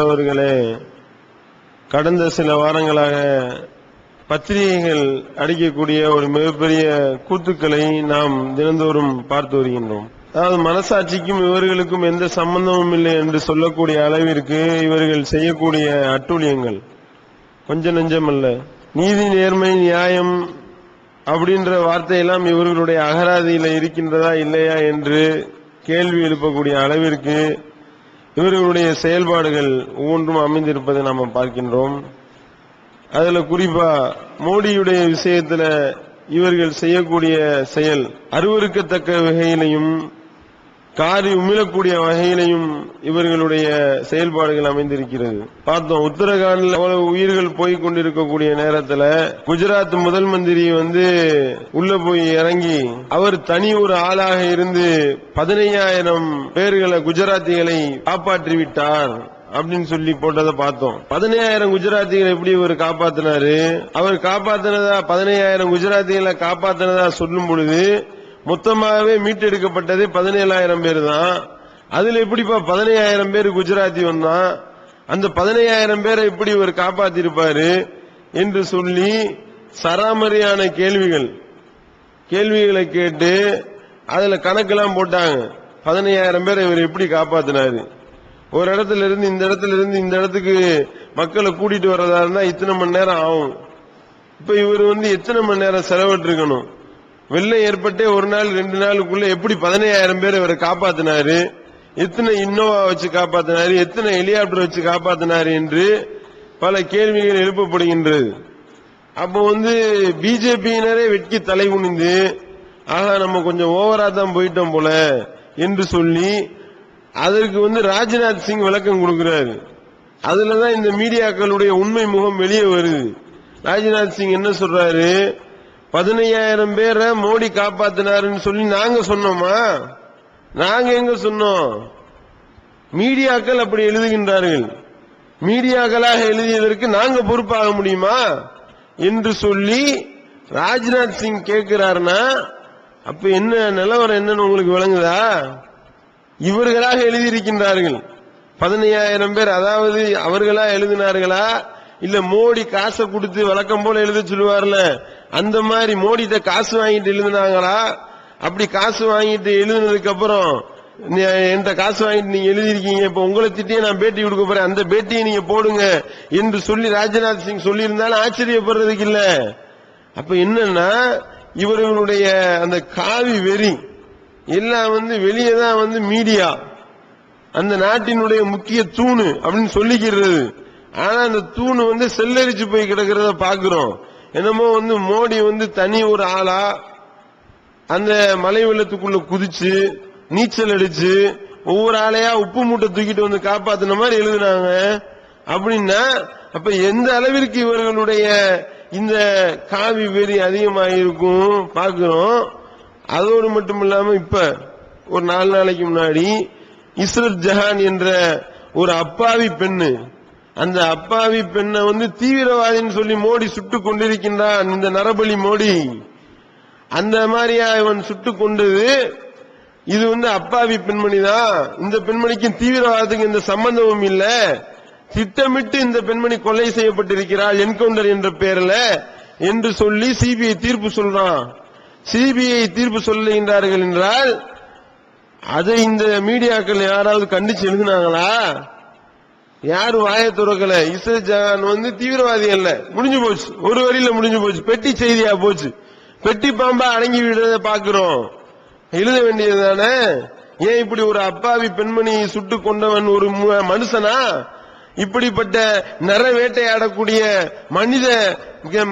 அவர்களே, கடந்த சில வாரங்களாக பத்திரிகைகள் அடிக்கக்கூடிய ஒரு மிகப்பெரிய கூத்துக்களை நாம் தினந்தோறும் பார்த்து வருகின்றோம். அதாவது மனசாட்சிக்கும் இவர்களுக்கும் எந்த சம்பந்தமும் இல்லை என்று சொல்லக்கூடிய அளவிற்கு இவர்கள் செய்யக்கூடிய அட்டூழியங்கள் கொஞ்சம் நெஞ்சம் அல்ல. நீதி, நேர்மை, நியாயம் அப்படின்ற வார்த்தையெல்லாம் இவர்களுடைய அகராதியில இருக்கின்றதா இல்லையா என்று கேள்வி எழுப்பக்கூடிய அளவிற்கு இவர்களுடைய செயல்பாடுகள் ஒவ்வொன்றும் அமைந்திருப்பதை நாம் பார்க்கின்றோம். அதுல குறிப்பா மோடியுடைய விஷயத்துல இவர்கள் செய்யக்கூடிய செயல் அருவருக்கத்தக்க வகையிலையும் காரி உமிழக்கூடிய வகையிலையும் இவர்களுடைய செயல்பாடுகள் அமைந்திருக்கிறது. பார்த்தோம், உத்தரகாண்டில் அவ்வளவு உயிர்கள் போய் கொண்டிருக்கக்கூடிய நேரத்தில் குஜராத் முதல் மந்திரி உள்ள போய் இறங்கி அவர் தனி ஒரு ஆளாக இருந்து 15,000 பேர்களை குஜராத்திகளை காப்பாற்றி விட்டார் அப்படின்னு சொல்லி போட்டதை பார்த்தோம். 15,000 குஜராத்திகளை எப்படி இவர் காப்பாத்தினாரு? அவர் காப்பாத்தினதா 15,000 குஜராத்திகளை காப்பாத்தினதா சொல்லும் பொழுது மொத்தமாகவே மீட்டெடுக்கப்பட்டது 17,000 பேர் தான். அதுல எப்படிப்பா 15,000 பேர் குஜராத்தி வந்தான்? அந்த 15,000 பேரை எப்படி இவர் காப்பாத்திருப்பாரு என்று சொல்லி சராமரியான கேள்விகளை கேட்டு அதுல கணக்கெல்லாம் போட்டாங்க. 15,000 பேரை இவர் எப்படி காப்பாத்தினாரு? ஒரு இடத்துல இருந்து இந்த இடத்துல இருந்து இந்த இடத்துக்கு மக்களை கூட்டிட்டு வர்றதா இருந்தா இத்தனை மணி நேரம் ஆகும். இப்ப இவர் எத்தனை மணி நேரம் செலவிட்டிருக்கணும்? வெள்ளம் ஏற்பட்டே ஒரு நாள் 2 நாளுக்குள்ள எப்படி 15,000 பேர் இவரை காப்பாத்தினாரு? எத்தனை இன்னோவா வச்சு காப்பாத்தினாரு? எத்தனை ஹெலிகாப்டர் வச்சு காப்பாத்தினாரு என்று பல கேள்விகள் எழுப்பப்படுகின்றது. அப்போ பிஜேபியினரே வெட்கி தலை குனிந்து ஆகா நம்ம கொஞ்சம் ஓவரா தான் போயிட்டோம் போல என்று சொல்லி அதற்கு ராஜ்நாத் சிங் விளக்கம் கொடுக்கிறாரு. அதுலதான் இந்த மீடியாக்களுடைய உண்மை முகம் வெளியே வருது. ராஜ்நாத் சிங் என்ன சொல்றாரு? 15,000 பேரை மோடி காப்பாத்தினாருன்னு சொல்லி நாங்க சொன்னோமா? நாங்க எங்க சொன்னோம்? மீடியாக்கள் அப்படி எழுதுகின்றார்கள். மீடியாக்களாக எழுதியதற்கு நாங்க பொறுப்பாக முடியுமா என்று சொல்லி ராஜ்நாத் சிங் கேட்கிறாருன்னா அப்ப என்ன நிலவரம் என்னன்னு உங்களுக்கு விளங்குதா? இவர்களாக எழுதியிருக்கின்றார்கள் 15,000 பேர். அதாவது அவர்களா எழுதினார்களா இல்ல மோடி காசை கொடுத்து வழக்கம் போல எழுத சொல்லுவார்ல அந்த மாதிரி மோடிட்ட காசு வாங்கிட்டு எழுதினாங்களா? அப்படி காசு வாங்கிட்டு எழுதினதுக்கு அப்புறம் என்கிட்ட காசு வாங்கிட்டு நீங்க எழுதிருக்கீங்க, இப்ப உங்களை திட்டியே நான் பேட்டி கொடுக்க போறேன், அந்த பேட்டியை நீங்க போடுங்க என்று சொல்லி ராஜ்நாத் சிங் சொல்லி இருந்தாலும் ஆச்சரியப்படுறதுக்கு இல்ல. அப்ப என்னன்னா இவர்களுடைய அந்த காவி வெறி எல்லாம் வெளியே தான் மீடியா அந்த நாட்டினுடைய முக்கிய தூணு அப்படின்னு சொல்லிக்கிறது. ஆனா அந்த தூணு செல்லரிச்சு போய் கிடக்கிறத பாக்குறோம். என்னமோ மோடி தனி ஒரு ஆளா அந்த மலை வெள்ளத்துக்குள்ள குதிச்சு நீச்சல் அடிச்சு ஒவ்வொரு ஆளையா உப்பு மூட்டை தூக்கிட்டு காப்பாத்தின மாதிரி எழுதுனாங்க. அப்படின்னா அப்ப எந்த அளவிற்கு இவர்களுடைய இந்த காவி வெறி அதிகமாயிருக்கும் பாக்குறோம். அதோடு மட்டும் இல்லாம இப்ப ஒரு 4 நாளைக்கு முன்னாடி இஸ்ரத் ஜஹான் என்ற ஒரு அப்பாவி பெண்ணு, அந்த அப்பாவி பெண்ணை தீவிரவாதின்னு சொல்லி மோடி சுட்டு கொண்டிருக்கின்றான். இந்த நரபலி மோடி அந்த மாதிரியா இவன் சுட்டு கொண்டது. இது அப்பாவி பெண்மணி தான். இந்த பெண்மணிக்கும் தீவிரவாதத்துக்கு இந்த சம்பந்தமும் இல்ல. திட்டமிட்டு இந்த பெண்மணி கொலை செய்யப்பட்டிருக்கிறாள் என்கவுண்டர் என்ற பெயரில் என்று சொல்லி சிபிஐ தீர்ப்பு சொல்றான். சிபிஐ தீர்ப்பு சொல்லுகின்றார்கள் என்றால் அதை இந்த மீடியாக்கள் யாராவது கண்டிச்சு எழுதினாங்களா? யாரு வாய துறக்கல? இஸ்ரத் ஜஹான் தீவிரவாதி அல்ல, முடிஞ்சு போச்சு, ஒரு வரியில முடிஞ்சு போச்சு, பெட்டி செய்தியா போச்சு. பெட்டி பாம்பா அடங்கி விடுறத பாக்குறோம். எழுத வேண்டியதுதானே? ஏன் இப்படி ஒரு அப்பாவி பெண்மணி சுட்டு கொண்டவன் ஒரு மனுஷனா? இப்படிப்பட்ட நிற வேட்டையாடக்கூடிய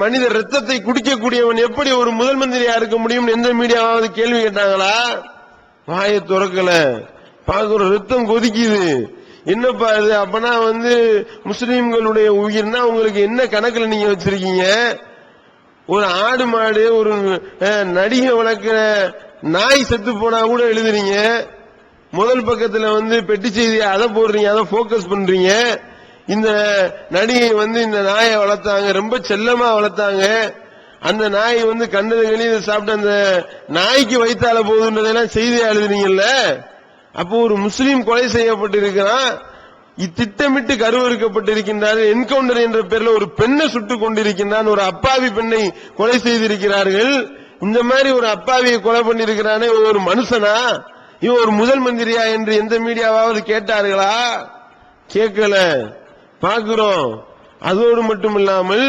மனித ரத்தத்தை குடிக்கக்கூடியவன் எப்படி ஒரு முதல் மந்திரியா இருக்க முடியும்? எந்த மீடியாவாவது கேள்வி கேட்டாங்களா? வாய துறக்கல. பாக்குற ரத்தம் கொதிக்குது. என்னப்பா இது? அப்பனா முஸ்லீம்களுடைய உயிர்னா உங்களுக்கு என்ன கணக்குல நீங்க வச்சிருக்கீங்க? ஒரு ஆடு மாடு ஒரு நடிகை வளர்க்கிற நாய் செத்து போனா கூட எழுதுறீங்க. முதல் பக்கத்துல பெட்டி செய்தியை அதை போடுறீங்க, அதை போக்கஸ் பண்றீங்க. இந்த நடிகை இந்த நாயை வளர்த்தாங்க, ரொம்ப செல்லமா வளர்த்தாங்க. அந்த நாய் கண்டது வெளியே சாப்பிட்டு அந்த நாய்க்கு வைத்தால போகுதுன்றதெல்லாம் செய்தியா எழுதுறீங்கல்ல. அப்போ ஒரு முஸ்லீம் கொலை செய்யப்பட்டிருக்கிறான். திட்டமிட்டு கருவறுக்கப்பட்டிருக்கின்றார்கள். என்கவுண்டர் என்ற பெயரில் ஒரு பெண்ணை சுட்டுக் கொண்டிருக்கின்றான், ஒரு அப்பாவி பெண்ணை கொலை செய்திருக்கிறார்கள். இந்த மாதிரி ஒரு அப்பாவியை கொலை பண்ணிருக்கிறானே, ஒரு மனுஷனா, இவன் ஒரு முதல் மந்திரியா என்று எந்த மீடியாவாவது கேட்டார்களா? கேட்கல. பார்க்கிறோம். அதோடு மட்டும் இல்லாமல்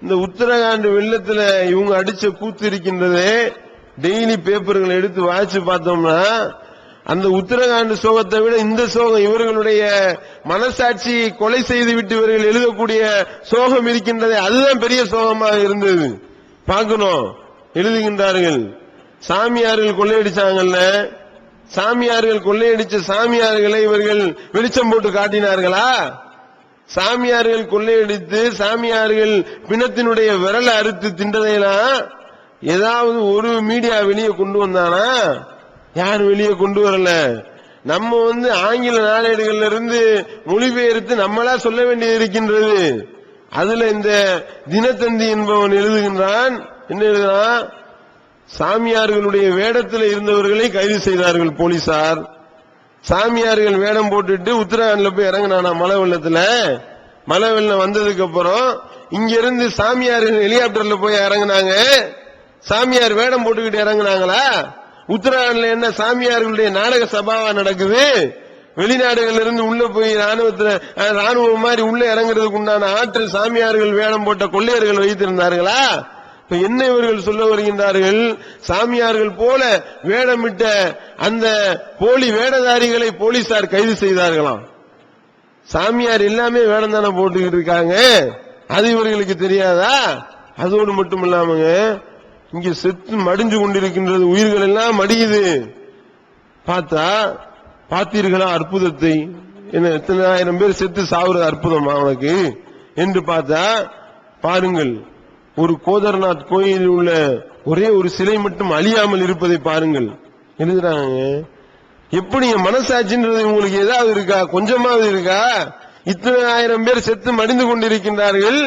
இந்த உத்தரகாண்ட் வெள்ளத்துல இவங்க அடிச்ச கூத்து இருக்கின்றது, டெய்லி பேப்பர்கள் எடுத்து வாசிச்சு பார்த்தோம்னா அந்த உத்தரகாண்ட் சோகத்தை விட இந்த சோகம், இவர்களுடைய மனசாட்சி கொலை செய்து விட்டு இவர்கள் எழுதக்கூடிய சோகம் இருக்கின்றதே, அதுதான் பெரிய சோகமாக இருந்தது. பார்க்கணும். எழுதுகின்றார்கள், சாமியார்கள் கொள்ளையடிச்சாங்கல்ல, சாமியார்கள் கொள்ளையடிச்ச சாமியார்களை இவர்கள் வெளிச்சம் போட்டு காட்டினார்களா? சாமியார்கள் கொள்ளையடித்து சாமியார்கள் பிணத்தினுடைய விரலை அறுத்து தின்றதையெல்லாம் ஏதாவது ஒரு மீடியா வெளியே கொண்டு வந்தானா? யாரும் வெளியே கொண்டு வரல. நம்ம ஆங்கில நாளேடுகள்ல இருந்து மொழிபெயர்த்து நம்மளா சொல்ல வேண்டியது இருக்கின்றது. அதுல இந்த தினத்தந்தி என்பவன் எழுதுகின்றான், என்ன எழுதுறான்? சாமியார்களுடைய வேடத்தில் இருந்தவர்களை கைது செய்தார்கள் போலீசார். சாமியார்கள் வேடம் போட்டுட்டு உத்தரகாண்ட்ல போய் இறங்கினானா மழை வெள்ளத்துல. மழை வெள்ளம் வந்ததுக்கு அப்புறம் இங்க இருந்து சாமியார்கள் ஹெலிகாப்டர்ல போய் இறங்கினாங்க. சாமியார் வேடம் போட்டுக்கிட்டு இறங்கினாங்களா? உத்தரகாண்ட்ல என்ன சாமியார்களுடைய நாடக சபாவா நடக்குது? வெளிநாடுகள் இருந்து உள்ள போய் ராணுவம் மாதிரி உள்ள இறங்குறதுக்கு உண்டான ஆற்றல் சாமியார்கள் வேடம் போட்ட கொள்ளையர்கள் வைத்திருந்தார்களா? என்ன இவர்கள் சொல்ல வருகின்றார்கள்? சாமியார்கள் போல வேடமிட்ட அந்த போலி வேடதாரிகளை போலீசார் கைது செய்தார்களாம். சாமியார் எல்லாமே வேடம் தானே போட்டுக்கிட்டு இருக்காங்க, அது இவர்களுக்கு தெரியாதா? அதோடு மட்டும் இல்லாமங்க, இங்க செத்து மடிஞ்சு கொண்டிருக்கின்றது, உயிர்கள் எல்லாம் மடியுது. பார்த்தா பார்த்தீர்களா அற்புதத்தை? என்ன எத்தனை ஆயிரம் பேர் செத்து சாவுறது அற்புதமா உனக்கு என்று பார்த்தா பாருங்கள், ஒரு கோதர்நாத் கோயிலில் உள்ள ஒரே ஒரு சிலை மட்டும் அழியாமல் இருப்பதை பாருங்கள். எழுதுறாங்க. எப்படி மனசாட்சின்றது உங்களுக்கு ஏதாவது இருக்கா? கொஞ்சமாவது இருக்கா? இத்தனை ஆயிரம் பேர் செத்து மடிந்து கொண்டிருக்கின்றார்கள்,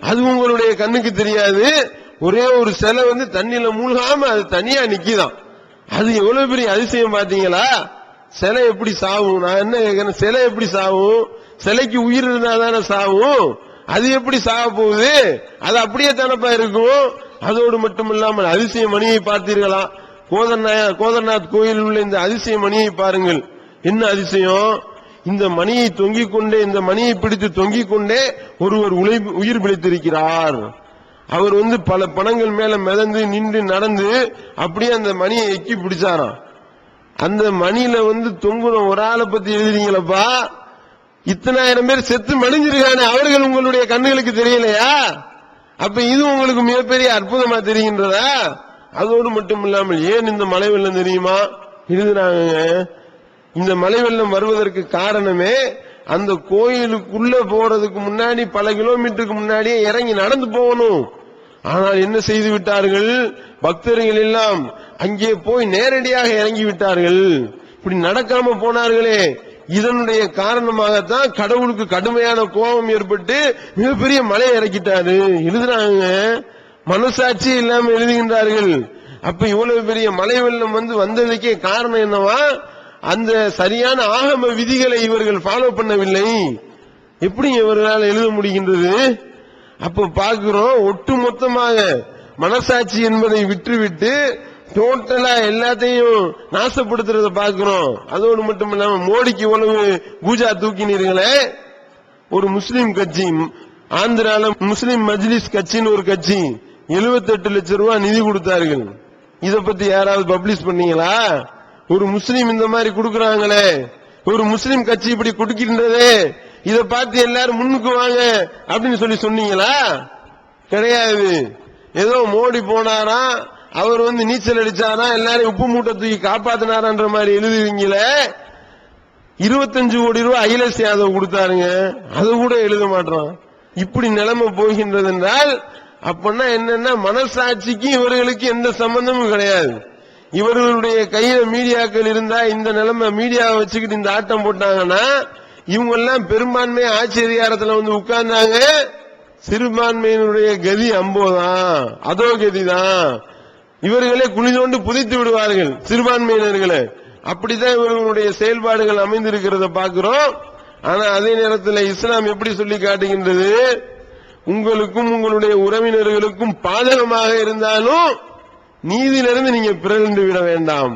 அது உங்களுடைய கண்ணுக்கு தெரியாது. ஒரே ஒரு சிலை தண்ணியில மூழ்காம அது தனியா நிக்கிதான். அது எவ்வளவு பெரிய அதிசயம் பாத்தீங்களா? சிலை எப்படி சாவும்? நான் என்ன கேட்கிறேன், சிலை எப்படி சாவும்? சிலைக்கு உயிர் இருந்தா தானே சாவும், அது எப்படி சாக போகுது? அது அப்படியே தானப்பா இருக்கும். அதோடு மட்டும் இல்லாமல் அதிசய மணியை பார்த்தீர்களா? கோதர்நாத் கோயிலில் உள்ள இந்த அதிசய மணியை பாருங்கள். என்ன அதிசயம்! இந்த மணியை தொங்கிக் கொண்டே, இந்த மணியை பிடித்து தொங்கிக் கொண்டே ஒருவர் உயிர் பிழைத்திருக்கிறார். அவர் பல பணங்கள் மேல மிதந்து நின்று நடந்து அப்படியே அந்த மணியை எக்கி பிடிச்சாராம். அந்த மணியில தொங்குற ஒரு ஆளை பத்தி எழுதுறீங்களப்பா, இத்தனாயிரம் பேர் செத்து மடிஞ்சிருக்கானே, அவர்கள் உங்களுடைய கண்ணுகளுக்கு தெரியலையா? அப்ப இது உங்களுக்கு மிகப்பெரிய அற்புதமா தெரிகின்றதா? அதோடு மட்டும் இல்லாமல் ஏன் இந்த மழை வெள்ளம் தெரியுமா? எழுதுறாங்க, இந்த மழை வெள்ளம் வருவதற்கு காரணமே அந்த கோயிலுக்குள்ள போறதுக்கு முன்னாடி பல கிலோமீட்டருக்கு முன்னாடியே இறங்கி நடந்து போகணும். ஆனால் என்ன செய்து விட்டார்கள்? பக்தர்கள் எல்லாம் அங்கே போய் நேரடியாக இறங்கி விட்டார்கள். இப்படி நடக்காம போனார்களே, இதனுடைய காரணமாகத்தான் கடவுளுக்கு கடுமையான கோபம் ஏற்பட்டு மிகப்பெரிய மழையை இறக்கிட்டாரு. எழுதுறாங்க, மனசாட்சி இல்லாம எழுதுகின்றார்கள். அப்ப இவ்வளவு பெரிய மழை வெள்ளம் வந்ததுக்கே காரணம் என்னவா? அந்த சரியான ஆகம விதிகளை இவர்கள் ஃபாலோ பண்ணவில்லை. எப்படி இவர்களால் எழுத முடிகின்றது? அப்ப பார்க்கிறோம், ஒட்டுமொத்தமாக மனசாட்சி என்பதை விட்டுவிட்டு டோட்டலா எல்லாத்தையும் நாசப்படுத்துறத பார்க்கிறோம். அதோடு மட்டும் இல்லாம மோடிக்கு இவ்வளவு பூஜா தூக்கினீர்களே. ஒரு முஸ்லீம் கட்சி ஆந்திரால முஸ்லீம் மஜ்லிஸ் கட்சின்னு ஒரு கட்சி 78 லட்சம் ரூபாய் நிதி கொடுத்தார்கள். இத பத்தி யாராவது பப்ளிஷ் பண்ணீங்களா? ஒரு முஸ்லீம் இந்த மாதிரி கொடுக்கறாங்களே, ஒரு முஸ்லீம் கட்சி இப்படி கொடுக்கின்றதே, இத பார்த்து எல்லாரும் முன்னுக்கு வாங்க அப்படின்னு சொன்னீங்களா? கிடையாது. ஏதோ மோடி போனாரா, அவர் நீச்சல் அடிச்சாரா, எல்லாரும் உப்பு மூட்டை தூக்கி காப்பாத்தினாரான்ற மாதிரி எழுதுவீங்களே. 25 கோடி ரூபாய் அகிலேஷ் யாதவ் கொடுத்தாருங்க, அது கூட எழுத மாட்டோம். இப்படி நிலைமை போகின்றது என்றால் அப்பன்னா என்னன்னா, மனசாட்சிக்கு இவர்களுக்கு எந்த சம்பந்தமும் கிடையாது. இவர்களுடைய கையில மீடியாக்கள் இருந்தா இந்த நிலைமை, மீடியாவை வச்சுக்கிட்டு இந்த ஆட்டம் போட்டாங்கன்னா, இவங்க எல்லாம் பெரும்பான்மை ஆட்சி அதிகாரத்தில் உட்கார்ந்தாங்க, சிறுபான்மையினுடைய கதி அம்போதான், அதோ கதிதான். இவர்களே குளிதோண்டு புதைத்து விடுவார்கள் சிறுபான்மையினர்களை. அப்படித்தான் இவர்களுடைய செயல்பாடுகள் அமைந்திருக்கிறத பார்க்கிறோம். ஆனா அதே நேரத்தில் இஸ்லாம் எப்படி சொல்லி காட்டுகின்றது, உங்களுக்கும் உங்களுடைய உறவினர்களுக்கும் பாதகமாக இருந்தாலும் நீதியிலிருந்து நீங்க பிறந்து விட வேண்டாம்.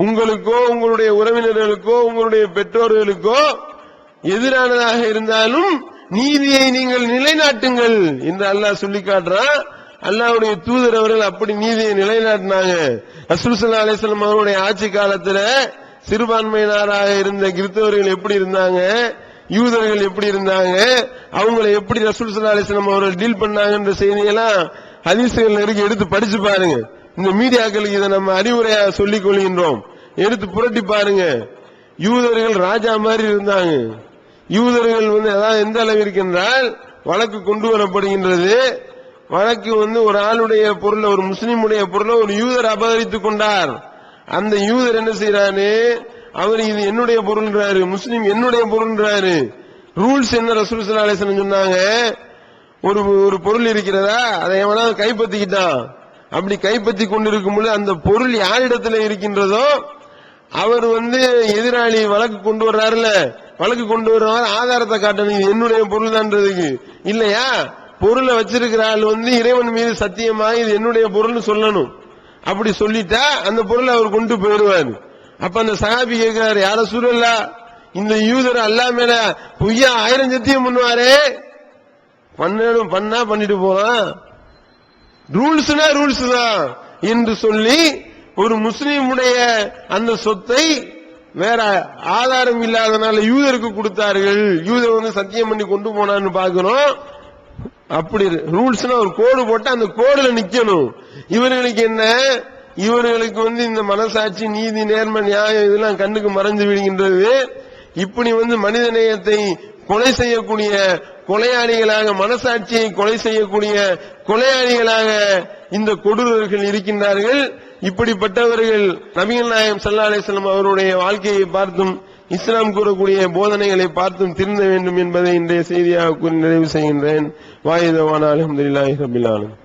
உங்களுக்கோ உங்களுடைய உறவினர்களுக்கோ உங்களுடைய பெற்றோர்களுக்கோ எதிரானதாக இருந்தாலும் நீதியை நீங்கள் நிலைநாட்டுங்கள் என்று அல்லாஹ் சொல்லி காட்டுறான். அல்லாஹ்வுடைய தூதர் அவர்கள் அப்படி நீதியை நிலைநாட்டினாங்க. ரசூல் ஸல்லல்லாஹு அலைஹி வஸல்லம் அவருடைய ஆட்சி காலத்துல சிறுபான்மையினராக இருந்த கிறிஸ்தவர்கள் எப்படி இருந்தாங்க, யூதர்கள் எப்படி இருந்தாங்க, அவங்களை எப்படி ரசூல் ஸல்லல்லாஹு அலைஹி வஸல்லம் அவர்கள் டீல் பண்ணாங்கன்ற செய்தியெல்லாம் ஹதீஸ்கள் இருக்கு, எடுத்து படிச்சு பாருங்க. இந்த மீடியாக்களுக்கு இதை நம்ம அறிவுரையா சொல்லிக் கொள்கின்றோம், எடுத்து புரட்டி பாருங்க. யூதர்கள் ராஜா மாதிரி இருந்தாங்க. யூதர்கள் அதாவது எந்த அளவிற்கு என்றால், வழக்கு கொண்டு வரப்படுகின்றது. வழக்கு ஒரு ஆளுடைய பொருளை, ஒரு முஸ்லீமுடைய பொருளை ஒரு யூதர் அபகரித்துக் கொண்டார். அந்த யூதர் என்ன செய்யறாரு, அவர் இது என்னுடைய பொருள்ன்றாரு, முஸ்லீம் என்னுடைய பொருள்ன்றாரு. ரூல்ஸ் என்ன ரசூல் ஸல்லல்லாஹு அலைஹி வஸல்லம் சொன்னாங்க, ஒரு பொருள் இருக்கிறதா, அதை எவனாவது கைப்பற்றிக்கிட்டான், அப்படி கைப்பற்றி கொண்டிருக்கும் பொழுது அந்த பொருள் யாரிடத்துல இருக்கின்றதோ அவர் எதிராளி வழக்கு கொண்டு வர்றாருல, வழக்கு கொண்டு வர்றவர் ஆதாரத்தை காட்டணும், என்னுடைய பொருள் தான்றதுக்கு. இல்லையா, பொருளை வச்சிருக்கிற ஆள் இறைவன் மீது சத்தியமாக இது என்னுடைய பொருள்னு சொல்லணும். அப்படி சொல்லிட்டா அந்த பொருளை அவர் கொண்டு போயிடுவார். அப்ப அந்த சஹாபி கேட்கிறாரு, யார சூழல்லா, இந்த யூதர் அல்லாஹ் மேல பொய்யா 1000 சத்தியம் பண்ணுவாரே, பண்ணா பண்ணிட்டு போறான், ரூல்ஸ்னா ரூல்ஸ் தான் என்று சொல்லி ஒரு முஸ்லீமுடைய அந்த சொத்தை வேற ஆதாரம் இல்லாதனால யூதருக்கு கொடுத்தார்கள். யூதர் சத்தியம் பண்ணி கொண்டு போனான்னு பாக்கிறோம். அப்படி ரூல்ஸ்னா ஒரு கோடு போட்டு அந்த கோடுல நிக்கணும். இவர்களுக்கு என்ன, இவர்களுக்கு இந்த மனசாட்சி, நீதி, நேர்மை, நியாயம் இதெல்லாம் கண்ணுக்கு மறைஞ்சு விடுகின்றது. இப்படி மனித நேயத்தை கொலை செய்யக்கூடிய கொலையாளிகளாக, மனசாட்சியை கொலை செய்யக்கூடிய கொலையாளிகளாக இந்த கொடூரர்கள் இருக்கின்றார்கள். இப்படிப்பட்டவர்கள் நபிகள் நாயகம் ஸல்லல்லாஹு அலைஹி வஸல்லம் அவருடைய வாழ்க்கையை பார்த்தும் இஸ்லாம் கூறக்கூடிய போதனைகளை பார்த்தும் திருந்த வேண்டும் என்பதை இன்றைய செய்தியாக கூறி நிறைவு செய்கின்றேன். வாயிதவான அல்ஹம்துலில்லாஹி ரப்பில் ஆலமீன்.